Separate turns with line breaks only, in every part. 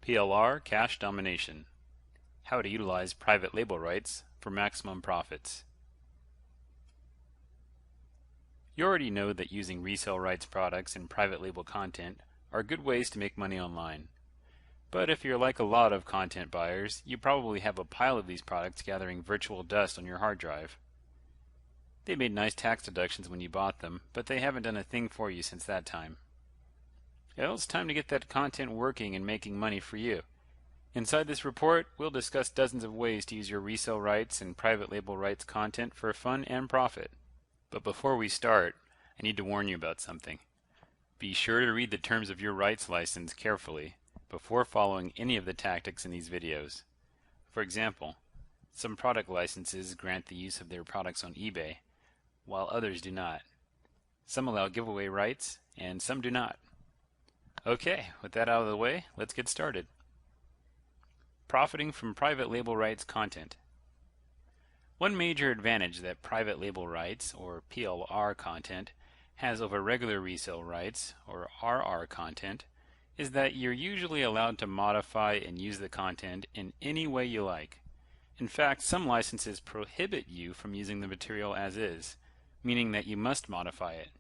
PLR Cash Domination. How to utilize private label rights for maximum profits. You already know that using resale rights products and private label content are good ways to make money online. But if you're like a lot of content buyers, you probably have a pile of these products gathering virtual dust on your hard drive. They made nice tax deductions when you bought them, but they haven't done a thing for you since that time. Well, it's time to get that content working and making money for you. Inside this report, we'll discuss dozens of ways to use your resale rights and private label rights content for fun and profit. But before we start, I need to warn you about something. Be sure to read the terms of your rights license carefully before following any of the tactics in these videos. For example, some product licenses grant the use of their products on eBay, while others do not. Some allow giveaway rights, and some do not. Okay, with that out of the way, let's get started. Profiting from private label rights content. One major advantage that private label rights, or PLR content, has over regular resale rights, or RR content, is that you're usually allowed to modify and use the content in any way you like. In fact, some licenses prohibit you from using the material as is, meaning that you must modify it.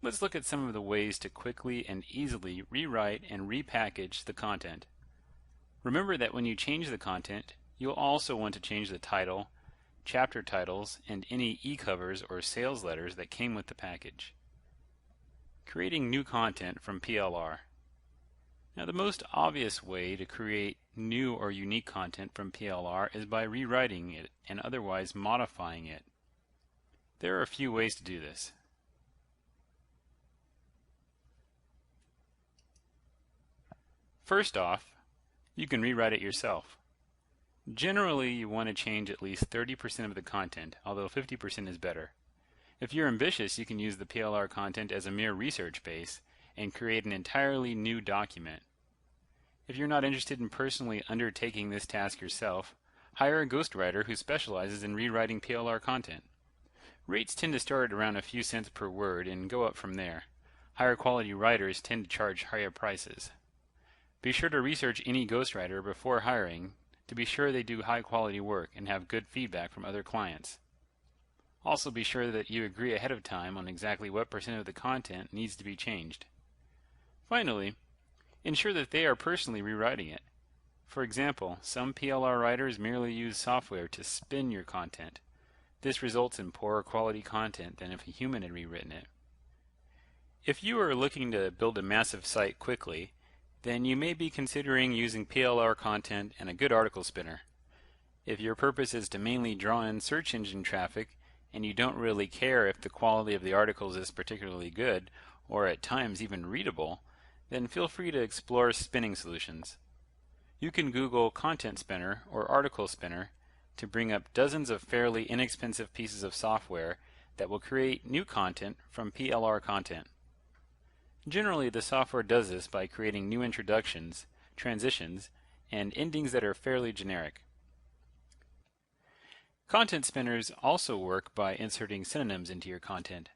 Let's look at some of the ways to quickly and easily rewrite and repackage the content. Remember that when you change the content, you'll also want to change the title, chapter titles, and any e-covers or sales letters that came with the package. Creating new content from PLR. Now, the most obvious way to create new or unique content from PLR is by rewriting it and otherwise modifying it. There are a few ways to do this. First off, you can rewrite it yourself. Generally, you want to change at least 30% of the content, although 50% is better. If you're ambitious, you can use the PLR content as a mere research base and create an entirely new document. If you're not interested in personally undertaking this task yourself, hire a ghostwriter who specializes in rewriting PLR content. Rates tend to start around a few cents per word and go up from there. Higher quality writers tend to charge higher prices. Be sure to research any ghostwriter before hiring to be sure they do high quality work and have good feedback from other clients. Also be sure that you agree ahead of time on exactly what percent of the content needs to be changed. Finally, ensure that they are personally rewriting it. For example, some PLR writers merely use software to spin your content. This results in poorer quality content than if a human had rewritten it. If you are looking to build a massive site quickly, then you may be considering using PLR content and a good article spinner. If your purpose is to mainly draw in search engine traffic and you don't really care if the quality of the articles is particularly good or at times even readable, then feel free to explore spinning solutions. You can Google Content Spinner or Article Spinner to bring up dozens of fairly inexpensive pieces of software that will create new content from PLR content. Generally, the software does this by creating new introductions, transitions, and endings that are fairly generic. Content spinners also work by inserting synonyms into your content.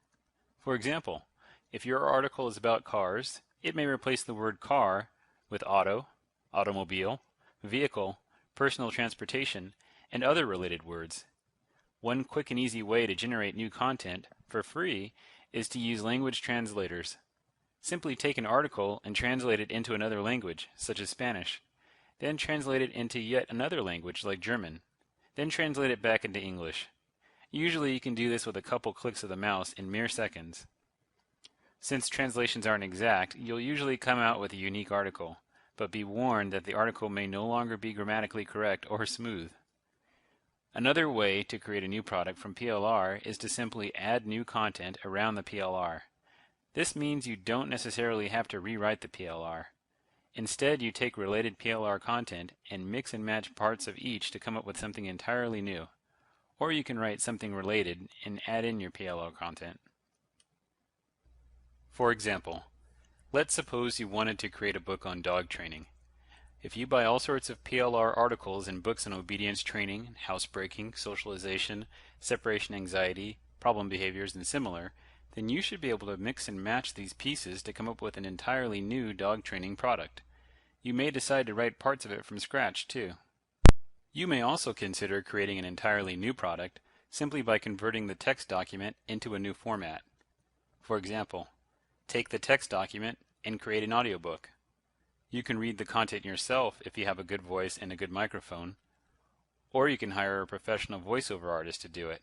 For example, if your article is about cars, it may replace the word car with auto, automobile, vehicle, personal transportation, and other related words. One quick and easy way to generate new content for free is to use language translators. Simply take an article and translate it into another language, such as Spanish. Then translate it into yet another language, like German. Then translate it back into English. Usually you can do this with a couple clicks of the mouse in mere seconds. Since translations aren't exact, you'll usually come out with a unique article, but be warned that the article may no longer be grammatically correct or smooth. Another way to create a new product from PLR is to simply add new content around the PLR. This means you don't necessarily have to rewrite the PLR. Instead, you take related PLR content and mix and match parts of each to come up with something entirely new. Or you can write something related and add in your PLR content. For example, let's suppose you wanted to create a book on dog training. If you buy all sorts of PLR articles and books on obedience training, housebreaking, socialization, separation anxiety, problem behaviors, and similar, then you should be able to mix and match these pieces to come up with an entirely new dog training product. You may decide to write parts of it from scratch, too. You may also consider creating an entirely new product simply by converting the text document into a new format. For example, take the text document and create an audiobook. You can read the content yourself if you have a good voice and a good microphone, or you can hire a professional voiceover artist to do it.